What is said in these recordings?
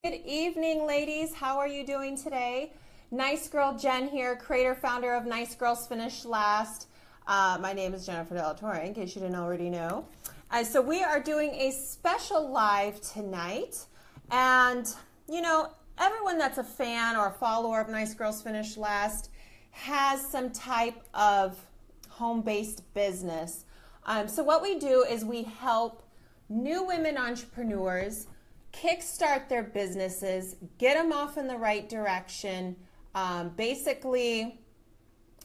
Good evening, ladies. How are you doing today? Nice Girl Jen here, creator, founder of Nice Girls Finish Last. My name is Jennifer Torre, in case you didn't already know. So we are doing a special live tonight. And, you know, everyone that's a fan or a follower of Nice Girls Finish Last has some type of home-based business. So what we do is we help new women entrepreneurs kickstart their businesses, get them off in the right direction, basically,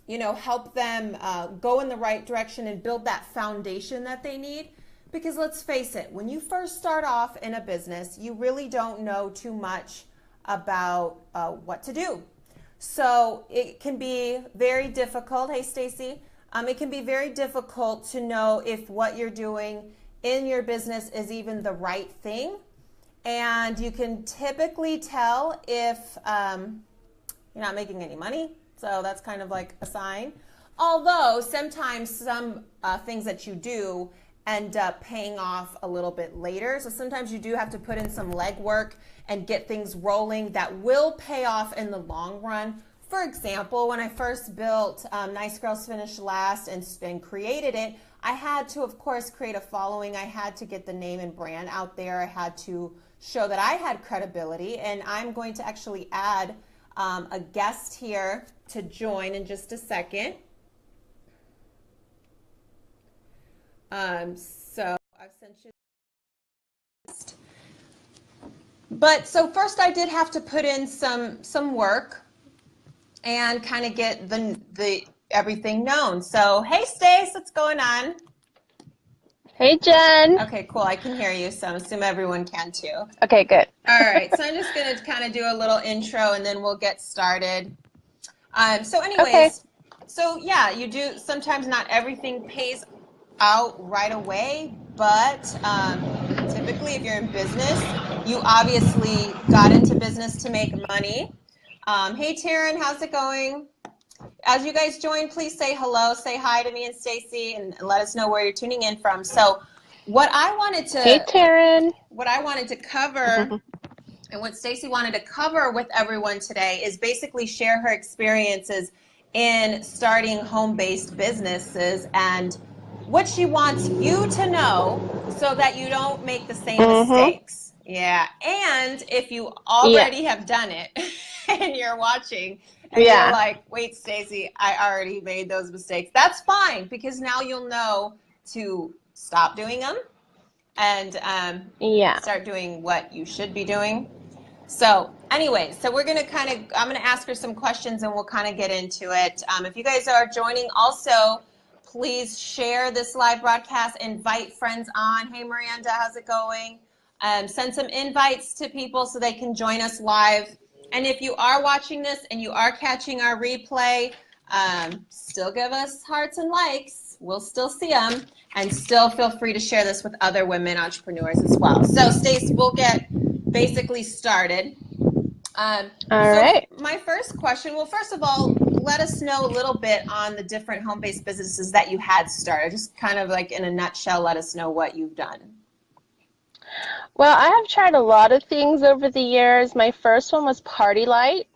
you know, help them go in the right direction and build that foundation that they need. Because let's face it, when you first start off in a business, you really don't know too much about what to do. So it can be very difficult. Hey, Stacy. It can be very difficult to know if what you're doing in your business is even the right thing. And you can typically tell if you're not making any money. So that's kind of like a sign. Although sometimes some things that you do end up paying off a little bit later. So sometimes you do have to put in some legwork and get things rolling that will pay off in the long run. For example, when I first built Nice Girls Finish Last and created it, I had to, of course, create a following. I had to get the name and brand out there. I had to show that I had credibility, and I'm going to actually add a guest here to join in just a second. So I've sent you. But so first I did have to put in some work and kind of get the everything known. So hey, Stace, what's going on? Hey, Jen. Okay, cool. I can hear you, so I assume everyone can too. Okay, good. All right, so I'm just going to kind of do a little intro and then we'll get started. So anyways, Okay. so yeah, you do, sometimes not everything pays out right away, but typically if you're in business, you obviously got into business to make money. Hey, Taryn, how's it going? As you guys join, please say hello, say hi to me and Stacy, and let us know where you're tuning in from. So what I wanted Hey, Taryn. to cover and what Stacy wanted to cover with everyone today is basically share her experiences in starting home-based businesses and what she wants you to know so that you don't make the same mistakes. Yeah. And if you already have done it and you're watching and you're like, wait, Stacy, I already made those mistakes. That's fine, because now you'll know to stop doing them and start doing what you should be doing. So anyway, so we're going to I'm going to ask her some questions and we'll kind of get into it. If you guys are joining also, please share this live broadcast, invite friends on. Hey, Miranda, how's it going? Send some invites to people so they can join us live. And if you are watching this and you are catching our replay, still give us hearts and likes. We'll still see them. And still feel free to share this with other women entrepreneurs as well. So, Stace, we'll get basically started. All right. My first question, well, first of all, let us know a little bit on the different home-based businesses that you had started. Just kind of like in a nutshell, let us know what you've done. Well, I have tried a lot of things over the years. My first one was Party Light.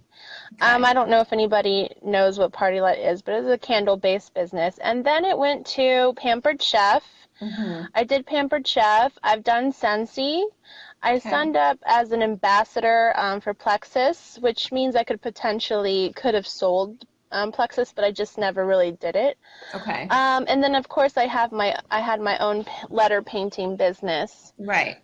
Okay. I don't know if anybody knows what Party Light is, but it's a candle-based business. And then it went to Pampered Chef. I did Pampered Chef. I've done Scentsy. I signed up as an ambassador for Plexus, which means I could have sold Plexus, but I just never really did it. Okay. And then of course I had my own letter painting business. Right.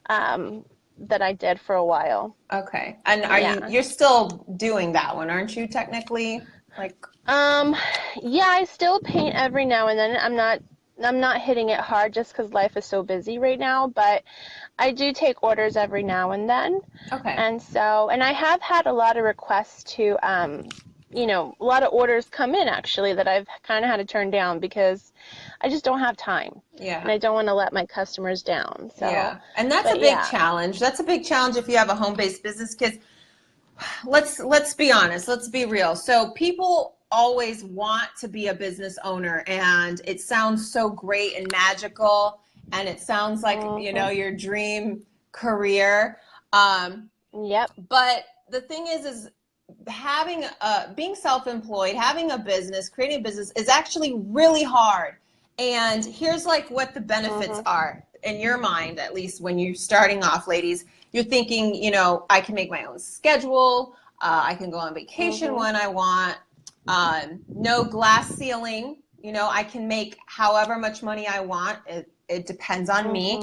That I did for a while. Okay. And you're still doing that one, aren't you, technically? Like yeah, I still paint every now and then. I'm not hitting it hard just because life is so busy right now, but I do take orders every now and then. Okay. And I have had a lot of requests to, you know, a lot of orders come in actually that I've kind of had to turn down because I just don't have time. Yeah. And I don't want to let my customers down. So, yeah. And that's a big challenge. That's a big challenge if you have a home-based business, because let's be honest, let's be real. So people always want to be a business owner, and it sounds so great and magical, and it sounds like, you know, your dream career. Yep. But the thing is having being self-employed, having a business, creating a business is actually really hard. And here's like what the benefits are in your mind, at least when you're starting off, ladies. You're thinking, you know, I can make my own schedule. I can go on vacation when I want. No glass ceiling. You know, I can make however much money I want. It depends on me.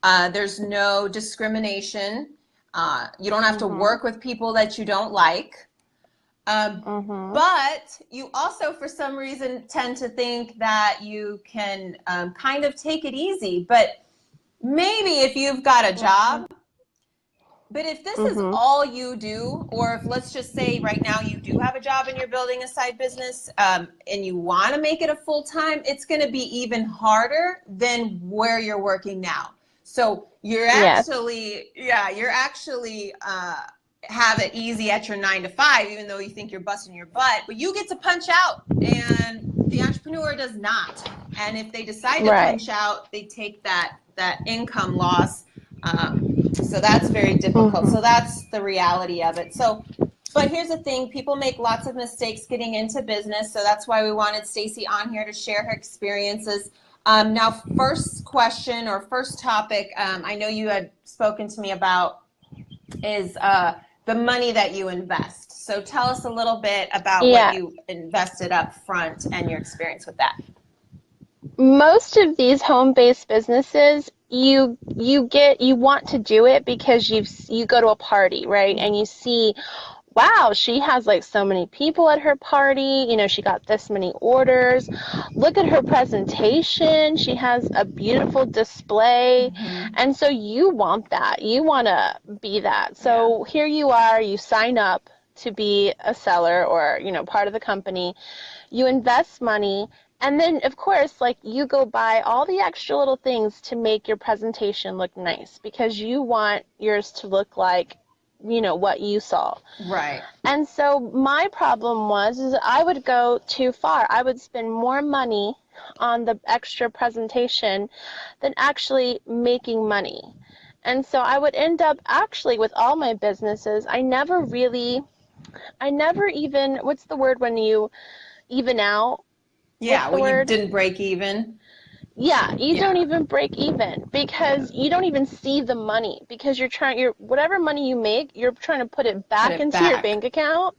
There's no discrimination. You don't have to work with people that you don't like. But you also, for some reason, tend to think that you can kind of take it easy. But maybe if you've got a job, but if this is all you do, or if let's just say right now you do have a job and you're building a side business and you want to make it a full-time, it's going to be even harder than where you're working now. So you're actually, you're actually have it easy at your 9 to 5, even though you think you're busting your butt, but you get to punch out and the entrepreneur does not. And if they decide to punch out, they take that income loss. So that's very difficult. So that's the reality of it. So, but here's the thing, people make lots of mistakes getting into business. So that's why we wanted Stacy on here to share her experiences. Now, first question or first topic, I know you had spoken to me about is the money that you invest. So tell us a little bit about what you invested up front and your experience with that. Most of these home-based businesses, you want to do it because you go to a party, right? And you see, wow, she has like so many people at her party, you know, she got this many orders. Look at her presentation. She has a beautiful display. And so you want that. You want to be that. So here you are, you sign up to be a seller or, you know, part of the company. You invest money. And then, of course, like you go buy all the extra little things to make your presentation look nice because you want yours to look like, you know, what you saw. Right. And so my problem is I would go too far. I would spend more money on the extra presentation than actually making money. And so I would end up actually with all my businesses, I never even, what's the word when you even out? Yeah, when you didn't break even. Yeah, you don't even break even because you don't even see the money because whatever money you make, you're trying to put it back into your bank account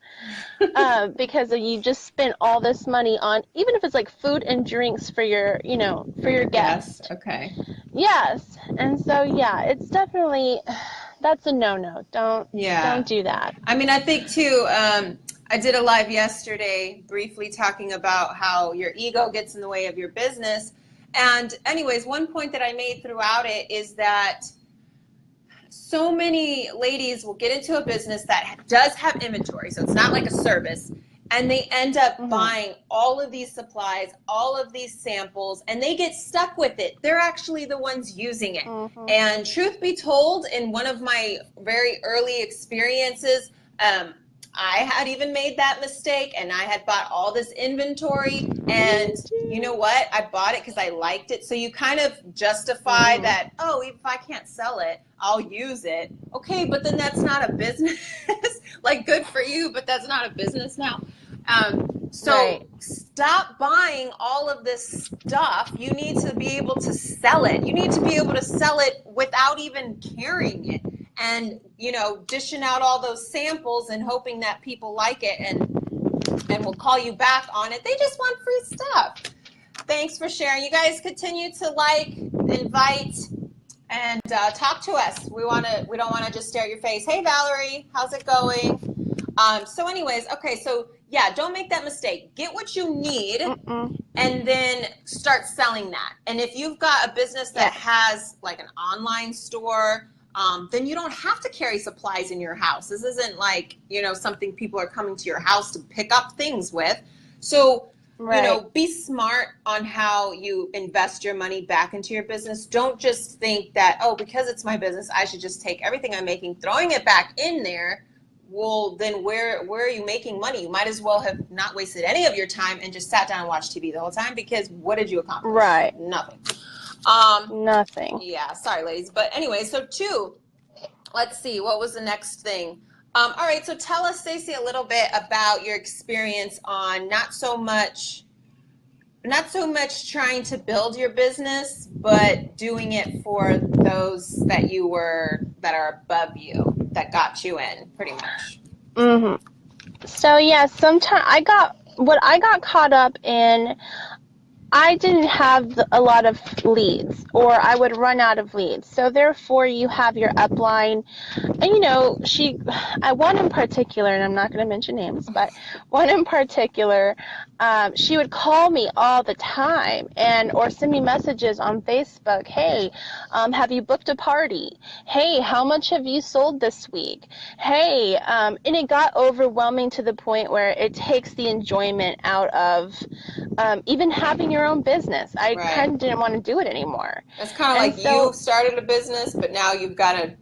because you just spent all this money on, even if it's like food and drinks for your, you know, for your guests. Yes, okay. Yes, and so it's definitely, that's a no-no. Don't do that. I mean, I think too, I did a live yesterday briefly talking about how your ego gets in the way of your business. And anyways, one point that I made throughout it is that so many ladies will get into a business that does have inventory. So it's not like a service. And they end up buying all of these supplies, all of these samples, and they get stuck with it. They're actually the ones using it. And truth be told, in one of my very early experiences, I had even made that mistake and I had bought all this inventory and you know what? I bought it because I liked it. So you kind of justify that, oh, if I can't sell it, I'll use it. Okay, but then that's not a business. Like good for you, but that's not a business now. Stop buying all of this stuff. You need to be able to sell it. You need to be able to sell it without even carrying it. And, you know, dishing out all those samples and hoping that people like it and will call you back on it. They just want free stuff. Thanks for sharing. You guys continue to like, invite, and talk to us. We don't want to just stare at your face. Hey, Valerie, how's it going? So anyways, okay, so yeah, don't make that mistake. Get what you need and then start selling that. And if you've got a business that has like an online store, then you don't have to carry supplies in your house. This isn't like, you know, something people are coming to your house to pick up things with. So, you know, be smart on how you invest your money back into your business. Don't just think that, oh, because it's my business, I should just take everything I'm making, throwing it back in there. Well, then where are you making money? You might as well have not wasted any of your time and just sat down and watched TV the whole time, because what did you accomplish? Nothing. Nothing. Yeah, sorry, ladies. But anyway, so 2, let's see, what was the next thing? All right, so tell us, Stacey, a little bit about your experience on not so much trying to build your business, but doing it for those that are above you, that got you in, pretty much. Mm-hmm. So yeah, sometimes I got caught up in. I didn't have a lot of leads, or I would run out of leads. So therefore, you have your upline, and one in particular, and I'm not going to mention names, but one in particular, she would call me all the time, or send me messages on Facebook. Hey, have you booked a party? Hey, how much have you sold this week? Hey, and it got overwhelming to the point where it takes the enjoyment out of even having your own business. I kind of didn't want to do it anymore. It's kind of like you started a business, but now you've got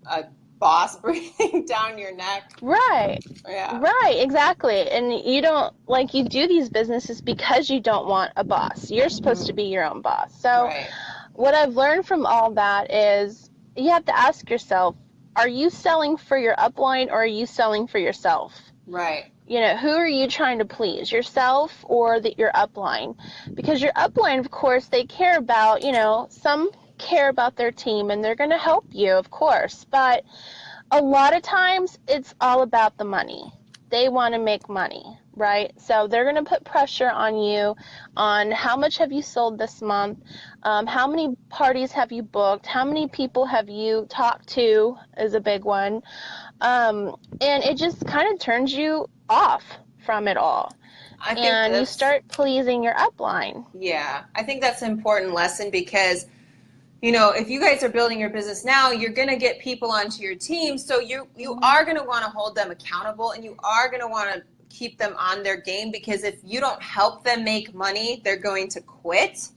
a boss breathing down your neck. Right. Yeah. Right, exactly. And you do these businesses because you don't want a boss. You're supposed to be your own boss. So what I've learned from all that is you have to ask yourself, are you selling for your upline or are you selling for yourself? Right. Who are you trying to please, yourself or your upline? Because your upline, of course, they care about, some care about their team and they're going to help you, of course. But a lot of times it's all about the money. They want to make money, right? So they're going to put pressure on you on how much have you sold this month, how many parties have you booked, how many people have you talked to is a big one. And it just kind of turns you off from it all. And you start pleasing your upline. Yeah, I think that's an important lesson because, if you guys are building your business now, you're going to get people onto your team. So you are going to want to hold them accountable and you are going to want to keep them on their game, because if you don't help them make money, they're going to quit.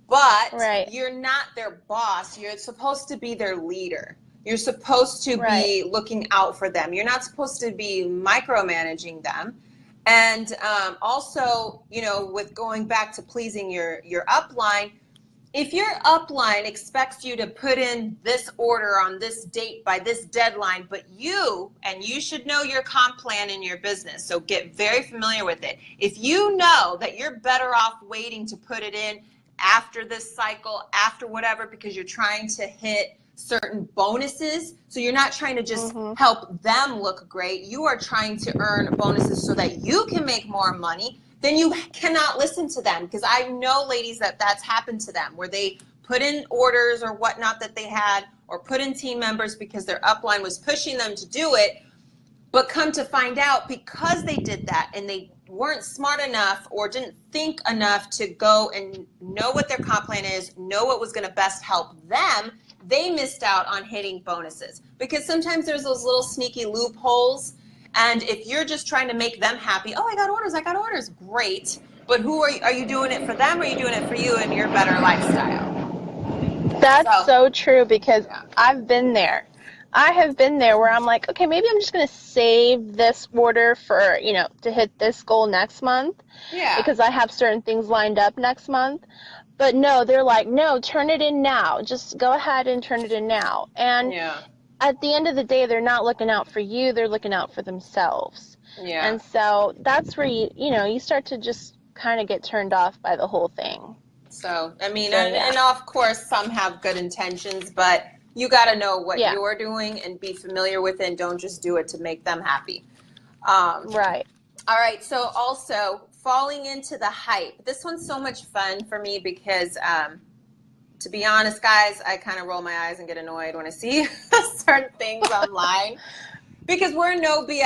But you're not their boss. You're supposed to be their leader. You're supposed to be looking out for them. You're not supposed to be micromanaging them. And also, with going back to pleasing your upline, if your upline expects you to put in this order on this date by this deadline, but you should know your comp plan in your business, so get very familiar with it. If you know that you're better off waiting to put it in after this cycle, after whatever, because you're trying to hit certain bonuses, so you're not trying to just help them look great, you are trying to earn bonuses so that you can make more money, then you cannot listen to them. Because I know, ladies, that's happened to them, where they put in orders or whatnot that they had, or put in team members because their upline was pushing them to do it, but come to find out, because they did that and they weren't smart enough or didn't think enough to go and know what their comp plan is, know what was going to best help them, they missed out on hitting bonuses. Because sometimes there's those little sneaky loopholes, and if you're just trying to make them happy, oh, I got orders, great. But who are you doing it for them, or are you doing it for you and your better lifestyle? That's so true, because I've been there. I have been there where I'm like, okay, maybe I'm just going to save this order for, to hit this goal next month. Yeah. Because I have certain things lined up next month. But no, they're like, no, turn it in now. Just go ahead and turn it in now. And at the end of the day, they're not looking out for you. They're looking out for themselves. Yeah. And so that's where you start to just kind of get turned off by the whole thing. So, and of course, some have good intentions, but you got to know what you're doing and be familiar with it, and don't just do it to make them happy. Right. All right. So also, falling into the hype. This one's so much fun for me because, to be honest, guys, I kind of roll my eyes and get annoyed when I see certain things online, because we're no BS